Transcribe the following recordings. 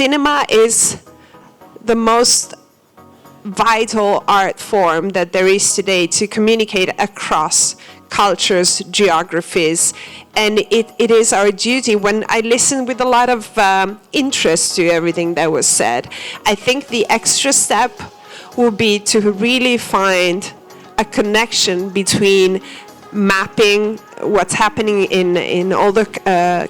cinema is the most vital art form that there is today to communicate across cultures, geographies, and it is our duty. When I listen with a lot of interest to everything that was said, I think the extra step will be to really find a connection between mapping what's happening in all the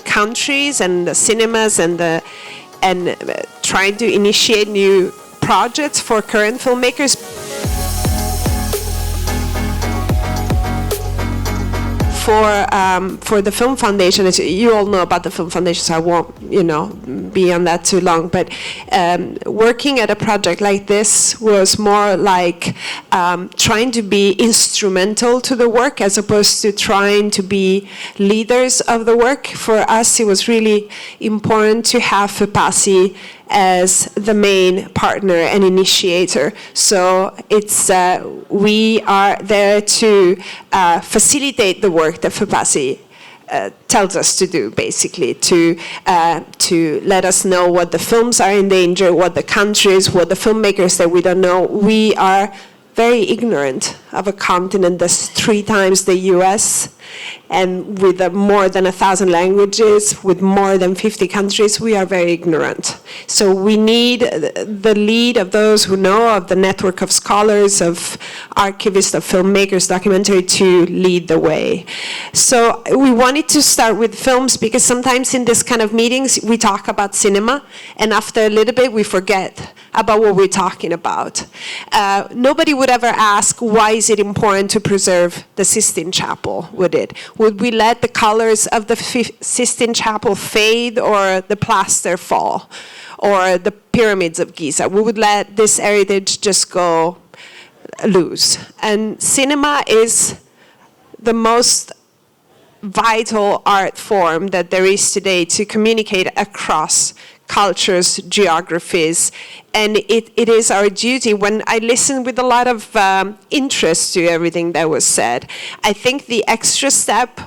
countries and the cinemas and trying to initiate new projects for current filmmakers. For the Film Foundation, as you all know about the Film Foundation, so I won't, be on that too long. But working at a project like this was more like trying to be instrumental to the work as opposed to trying to be leaders of the work. For us, it was really important to have FEPACI as the main partner and initiator. So it's we are there to facilitate the work that FEPACI tells us to do, basically, to let us know what the films are in danger, what the countries, what the filmmakers that we don't know. We are very ignorant of a continent that's 3 times the US, and with more than 1,000 languages, with more than 50 countries, we are very ignorant. So we need the lead of those who know, of the network of scholars, of archivists, of filmmakers, documentary, to lead the way. So we wanted to start with films because sometimes in this kind of meetings, we talk about cinema, and after a little bit, we forget about what we're talking about. Nobody would ever ask, why is it important to preserve the Sistine Chapel, would it? Would we let the colors of the Sistine Chapel fade or the plaster fall? Or the pyramids of Giza? We would let this heritage just go loose. And cinema is the most vital art form that there is today to communicate across cultures, geographies, and it is our duty. When I listen with a lot of interest to everything that was said, I think the extra step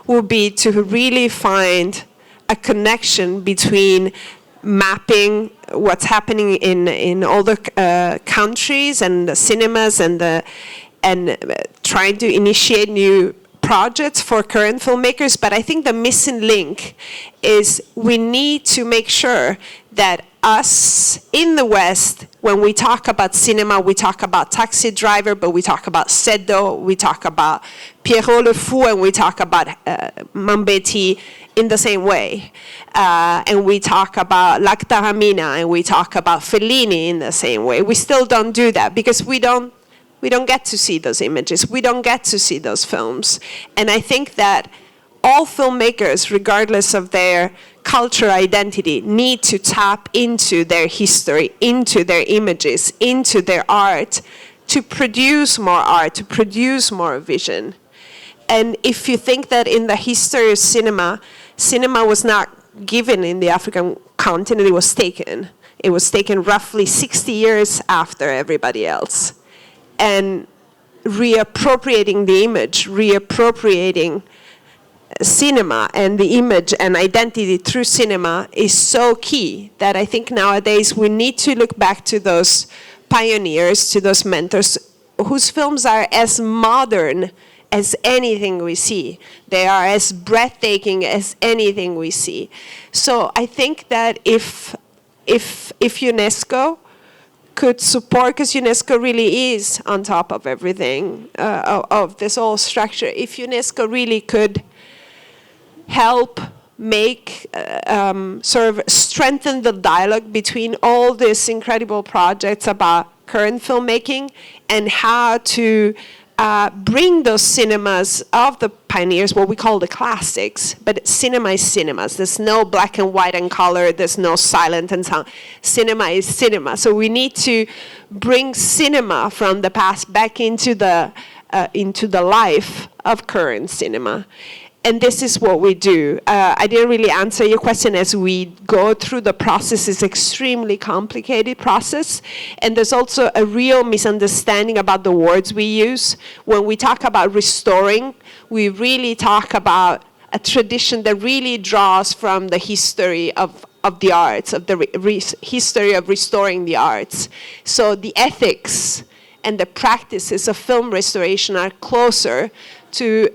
will be to really find a connection between mapping what's happening in all the countries and the cinemas and trying to initiate new projects for current filmmakers. But I think the missing link is we need to make sure that us in the West, when we talk about cinema, we talk about Taxi Driver, but we talk about SENTOO, we talk about Pierrot le Fou, and we talk about Mambetti in the same way. And we talk about L'Actaramina, and we talk about Fellini in the same way. We still don't do that because we don't get to see those images. We don't get to see those films. And I think that all filmmakers, regardless of their cultural identity, need to tap into their history, into their images, into their art, to produce more art, to produce more vision. And if you think that in the history of cinema, cinema was not given in the African continent, it was taken. It was taken roughly 60 years after everybody else. And reappropriating the image, reappropriating cinema and the image and identity through cinema is so key that I think nowadays we need to look back to those pioneers, to those mentors whose films are as modern as anything we see. They are as breathtaking as anything we see. So I think that if UNESCO could support, because UNESCO really is on top of everything, of this whole structure, if UNESCO really could help make, sort of strengthen the dialogue between all these incredible projects about current filmmaking and how to bring those cinemas of the pioneers, what we call the classics, but cinema is cinemas. There's no black and white and color. There's no silent and sound. Cinema is cinema. So we need to bring cinema from the past back into the life of current cinema. And this is what we do. I didn't really answer your question as we go through the process. It's extremely complicated process. And there's also a real misunderstanding about the words we use. When we talk about restoring, we really talk about a tradition that really draws from the history of of the arts, of the history of restoring the arts. So the ethics and the practices of film restoration are closer to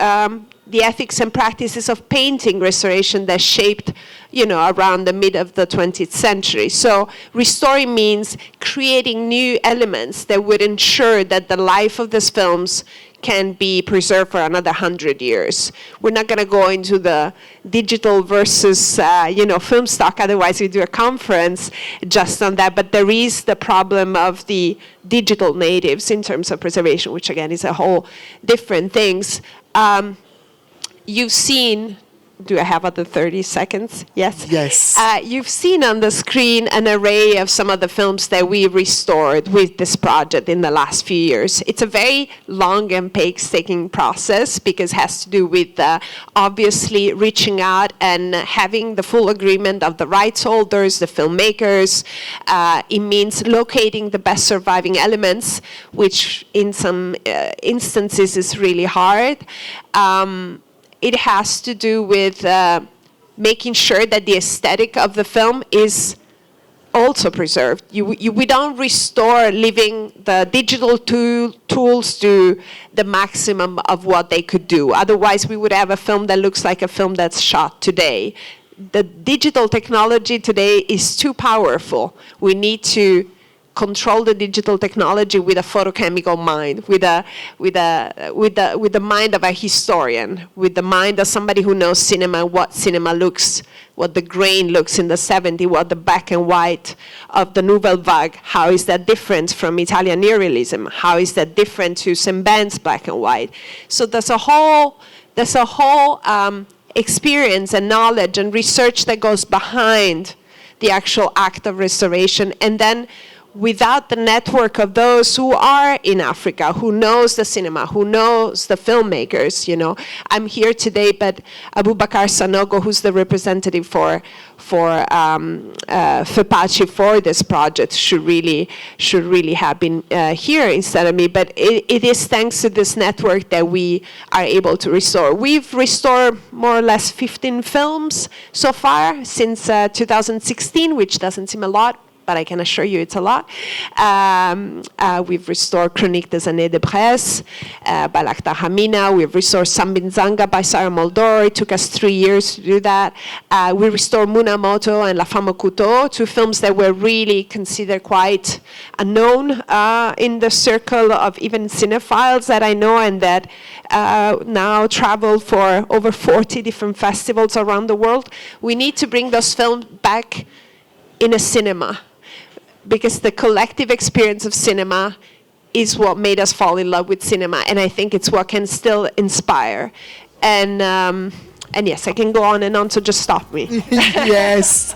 the ethics and practices of painting restoration that shaped, around the mid of the 20th century. So restoring means creating new elements that would ensure that the life of these films can be preserved for another 100 years. We're not going to go into the digital versus, film stock, otherwise we do a conference just on that, but there is the problem of the digital natives in terms of preservation, which again is a whole different things. You've seen, do I have other 30 seconds? Yes? Yes. You've seen on the screen an array of some of the films that we restored with this project in the last few years. It's a very long and painstaking process because it has to do with obviously reaching out and having the full agreement of the rights holders, the filmmakers. It means locating the best surviving elements, which in some instances is really hard. It has to do with making sure that the aesthetic of the film is also preserved. We don't restore leaving the digital tools to the maximum of what they could do. Otherwise, we would have a film that looks like a film that's shot today. The digital technology today is too powerful. We need to control the digital technology with a photochemical mind, with the mind of a historian, with the mind of somebody who knows cinema, what cinema looks, what the grain looks in the 70s, what the black and white of the Nouvelle Vague, how is that different from Italian neorealism? How is that different to Saint-Ben's black and white? So there's a whole experience and knowledge and research that goes behind the actual act of restoration, and then without the network of those who are in Africa, who knows the cinema, who knows the filmmakers, I'm here today, but Abubakar Sanogo, who's the representative for FEPACI for this project, should really have been here instead of me. But it is thanks to this network that we are able to restore. We've restored more or less 15 films so far since 2016, which doesn't seem a lot, but I can assure you it's a lot. We've restored Chronique des années de presse by Lakhdar Hamina. We've restored Sambinzanga by Sarah Moldor. It took us 3 years to do that. We restored Munamoto and La Femme au Couteau, two films that were really considered quite unknown in the circle of even cinephiles that I know, and that now travel for over 40 different festivals around the world. We need to bring those films back in a cinema, because the collective experience of cinema is what made us fall in love with cinema, and I think it's what can still inspire. And yes, I can go on and on, so just stop me. Yes.